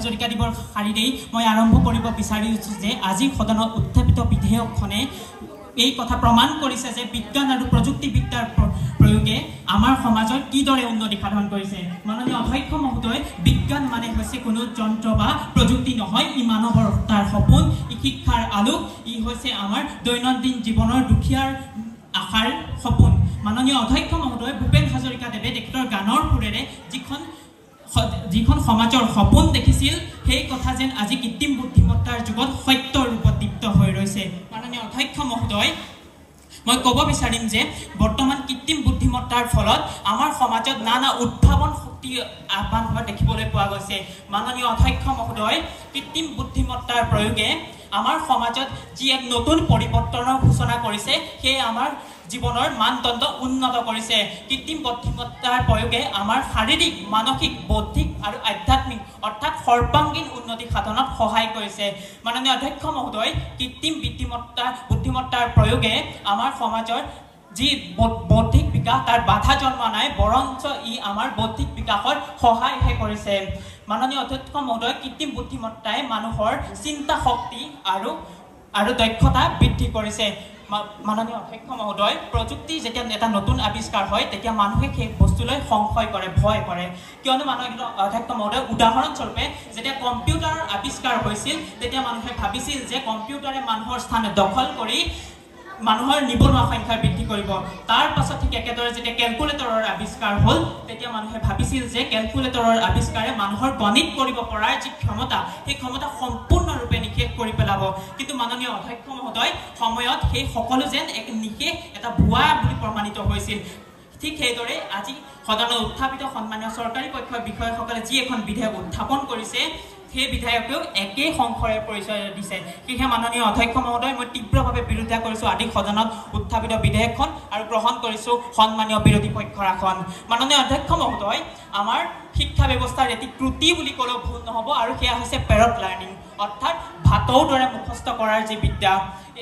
হাজৰিকাদেৱৰ শাৰীৰেই মই আৰম্ভ কৰিব বিচাৰিছোঁ যে আজি সদনত উত্থাপিত বিধেয়কখনে এই কথা প্ৰমাণ কৰিছে যে বিজ্ঞান আৰু প্ৰযুক্তিবিদ্যাৰ প্ৰয়োগে আমাৰ সমাজৰ কিদৰে উন্নতি সাধন কৰিছে। মাননীয় অধ্যক্ষ মহোদয়, বিজ্ঞান মানে হৈছে কোনো যন্ত্ৰ বা প্ৰযুক্তি নহয়, ই মানৱৰ তাৰ সপোন, ই শিক্ষাৰ আলোক, ই হৈছে আমাৰ দৈনন্দিন জীৱনৰ দুখীয়াৰ আশাৰ সপোন। মাননীয় অধ্যক্ষ মহোদয় ভূপেন হাজৰিকাদেৱে তেখেতৰ গানৰ সুৰেৰে যিখন সমাজৰ সপোন দেখিছিল সেই কথা যেন আজি কৃত্ৰিম বুদ্ধিমত্তাৰ যুগত সত্যৰ ৰূপত দীপ্ত হৈ ৰৈছে। মাননীয় অধ্যক্ষ মহোদয়, মই ক'ব বিচাৰিম যে বৰ্তমান কৃত্ৰিম বুদ্ধিমত্তাৰ ফলত আমাৰ সমাজত নানা উদ্ভাৱন শক্তি আহ্বান হোৱা দেখিবলৈ পোৱা গৈছে। মাননীয় অধ্যক্ষ মহোদয়, কৃত্ৰিম বুদ্ধিমত্তাৰ প্ৰয়োগে আমাৰ সমাজত যি এক নতুন পৰিৱৰ্তনৰ সূচনা কৰিছে সেয়ে আমাৰ জীৱনৰ মানদণ্ড উন্নত কৰিছে। কৃত্ৰিম বুদ্ধিমত্তাৰ প্ৰয়োগে আমাৰ শাৰীৰিক, মানসিক, বৌদ্ধিক আৰু আধ্যাত্মিক অৰ্থাৎ সৰ্বাংগীন উন্নতি সাধনত সহায় কৰিছে। মাননীয় অধ্যক্ষ মহোদয়, কৃত্ৰিম বুদ্ধিমত্তাৰ প্ৰয়োগে আমাৰ সমাজৰ যি বৌদ্ধিক বিকাশ তাৰ বাধা জন্মা নাই, বৰঞ্চ ই আমাৰ বৌদ্ধিক বিকাশত সহায়হে কৰিছে। মাননীয় অধ্যক্ষ মহোদয়, কৃত্ৰিম বুদ্ধিমত্তাই মানুহৰ চিন্তা শক্তি আৰু দক্ষতা বৃদ্ধি কৰিছে। মাননীয় অধ্যক্ষ মহোদয়, প্ৰযুক্তি যেতিয়া এটা নতুন আৱিষ্কাৰ হয় তেতিয়া মানুহে সেই বস্তুলৈ সংশয় কৰে, ভয় কৰে। কিয়নো মাননীয় অধ্যক্ষ মহোদয়, উদাহৰণস্বৰূপে যেতিয়া কম্পিউটাৰৰ আৱিষ্কাৰ হৈছিল তেতিয়া মানুহে ভাবিছিল যে কম্পিউটাৰে মানুহৰ স্থান দখল কৰি মানুহৰ নিবনুৱা সংখ্যা বৃদ্ধি কৰিব। তাৰ পাছত ঠিক একেদৰে যেতিয়া কেলকুলেটৰৰ আৱিষ্কাৰ হ'ল তেতিয়া মানুহে ভাবিছিল যে কেলকুলেটৰৰ আৱিষ্কাৰে মানুহৰ গণিত কৰিব পৰাৰ যি ক্ষমতা সেই ক্ষমতা সম্পূৰ্ণৰূপে নিষেধ কৰি পেলাব। কিন্তু মাননীয় অধ্যক্ষ মহোদয়, সময়ত সেই সকলো যেন এক নিষেধ এটা ভুৱা বুলি প্ৰমাণিত হৈছিল। ঠিক সেইদৰে আজি সদনত উত্থাপিত সন্মানীয় চৰকাৰী পক্ষৰ বিষয়াসকলে যি এখন বিধেয়ক উত্থাপন কৰিছে সেই বিধায়কেও একেই সংশয়েৰ পৰিচয় দিছে। সেয়েহে মাননীয় অধ্যক্ষ মহোদয়, মই তীব্ৰভাৱে বিৰোধিতা কৰিছোঁ আজি সদনত উত্থাপিত বিধেয়কখন আৰু গ্ৰহণ কৰিছোঁ সন্মানীয় বিৰোধী পক্ষৰ আসন। মাননীয় অধ্যক্ষ মহোদয়, আমাৰ শিক্ষা ব্যৱস্থাৰ এটি ত্ৰুটি বুলি ক'লেও ভুল নহ'ব আৰু সেয়া হৈছে পেৰট লাৰ্ণিং, অৰ্থাৎ ভাটৌৰ দৰে মুখস্থ কৰাৰ যি বিদ্যা।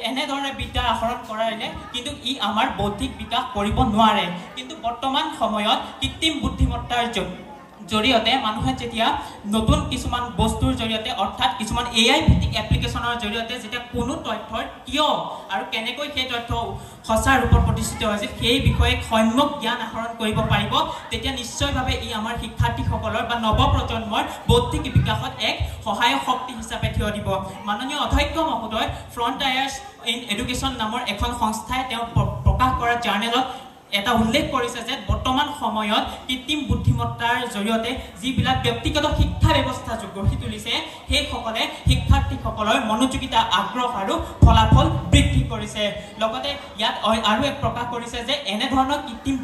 এনেধৰণে বিদ্যা আহৰণ কৰালে কিন্তু ই আমাৰ বৌদ্ধিক বিকাশ কৰিব নোৱাৰে। কিন্তু বৰ্তমান সময়ত কৃত্ৰিম বুদ্ধিমত্তাৰ জৰিয়তে মানুহে যেতিয়া নতুন কিছুমান বস্তুৰ জৰিয়তে অৰ্থাৎ কিছুমান AI ভিত্তিক এপ্লিকেশ্যনৰ জৰিয়তে যেতিয়া কোনো তথ্যৰ কিয় আৰু কেনেকৈ সেই তথ্য সঁচা ৰূপত প্ৰতিষ্ঠিত হৈছে সেই বিষয়ে সম্যক জ্ঞান আহৰণ কৰিব পাৰিব, তেতিয়া নিশ্চয়ভাৱে ই আমাৰ শিক্ষাৰ্থীসকলৰ বা নৱপ্ৰজন্মৰ বৌদ্ধিক বিকাশত এক সহায়ক শক্তি হিচাপে থিয় দিব। মাননীয় অধ্যক্ষ মহোদয়, ফ্ৰণ্টায়াৰ্ছ ইন এডুকেশ্যন নামৰ এখন সংস্থাই তেওঁ প্ৰকাশ কৰা জাৰ্নেলত এটা উল্লেখ কৰিছে যে বৰ্তমান সময়ত কৃত্ৰিম বুদ্ধিমত্তাৰ জৰিয়তে যিবিলাক ব্যক্তিগত শিক্ষা ব্যৱস্থা গঢ়ি তুলিছে সেইসকলে শিক্ষাৰ্থীসকলৰ মনোযোগিতা, আগ্ৰহ আৰু ফলাফল বৃদ্ধি কৰিছে। লগতে ইয়াত আৰু এক প্ৰকাশ কৰিছে যে এনেধৰণৰ কৃত্ৰিম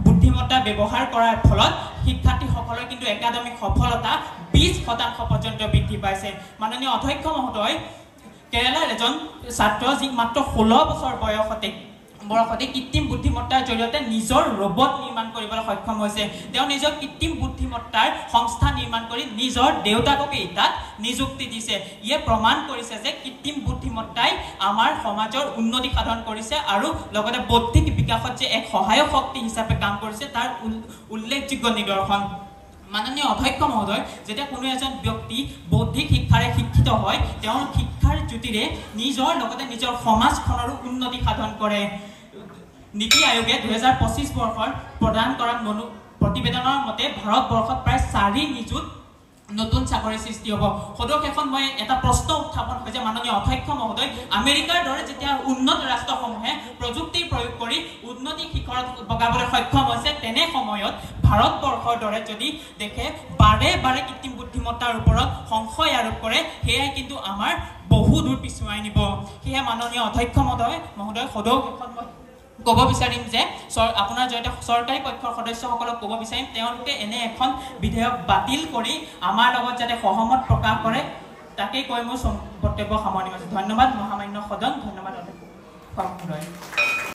বুদ্ধিমত্তা ব্যৱহাৰ কৰাৰ ফলত শিক্ষাৰ্থীসকলৰ কিন্তু একাডেমিক সফলতা 20% পৰ্যন্ত বৃদ্ধি পাইছে। মাননীয় অধ্যক্ষ মহোদয়, কেৰালাৰ এজন ছাত্ৰ যি মাত্ৰ 16 বছৰ বয়সতে কৃত্ৰিম বুদ্ধিমত্তাৰ জৰিয়তে নিজৰ ৰবট নিৰ্মাণ কৰিবলৈ সক্ষম হৈছে। তেওঁ নিজৰ কৃত্ৰিম বুদ্ধিমত্তাৰ সংস্থা নিৰ্মাণ কৰি নিজৰ দেউতাককে তাত নিযুক্তি দিছে। ইয়ে প্ৰমাণ কৰিছে যে কৃত্ৰিম বুদ্ধিমত্তাই আমাৰ সমাজৰ উন্নতি সাধন কৰিছে আৰু লগতে বৌদ্ধিক বিকাশত যে এক সহায়ক শক্তি হিচাপে কাম কৰিছে তাৰ উল্লেখযোগ্য নিদৰ্শন। মাননীয় অধ্যক্ষ মহোদয়, যেতিয়া কোনো এজন ব্যক্তি বৌদ্ধিক শিক্ষাৰে শিক্ষিত হয় তেওঁৰ শিক্ষাৰ জ্যোতিৰে নিজৰ লগতে নিজৰ সমাজখনৰো উন্নতি সাধন কৰে। নীতি আয়োগে 2025 বৰ্ষৰ প্ৰদান কৰা প্ৰতিবেদনৰ মতে ভাৰতবৰ্ষত প্ৰায় 4 নিযুত নতুন চাকৰি সৃষ্টি হ'ব। সদৌ মই এটা প্ৰশ্ন উত্থাপন হৈছে মাননীয় অধ্যক্ষ মহোদয়, আমেৰিকাৰ দৰে যেতিয়া উন্নত ৰাষ্ট্ৰসমূহে প্ৰযুক্তিৰ প্ৰয়োগ কৰি উন্নতি শিখৰত বগাবলৈ সক্ষম হৈছে তেনে সময়ত ভাৰতবৰ্ষৰ দৰে যদি দেশে বাৰে বাৰে কৃত্ৰিম বুদ্ধিমত্তাৰ ওপৰত সংশয় আৰোপ কৰে সেয়াই কিন্তু আমাৰ বহু দূৰ পিছুৱাই নিব। সেয়ে মাননীয় অধ্যক্ষ মহোদয় সদৌ ক'ব বিচাৰিম যে আপোনাৰ জৰিয়তে চৰকাৰী পক্ষৰ সদস্যসকলক ক'ব বিচাৰিম তেওঁলোকে এনে এখন বিধেয়ক বাতিল কৰি আমাৰ লগত যাতে সহমত প্ৰকাশ কৰে তাকেই কৈ মোৰ বক্তব্য সামৰণি মাৰিছোঁ। ধন্যবাদ মহামান্য সদন, ধন্যবাদ অধ্যক্ষ মহোদয়।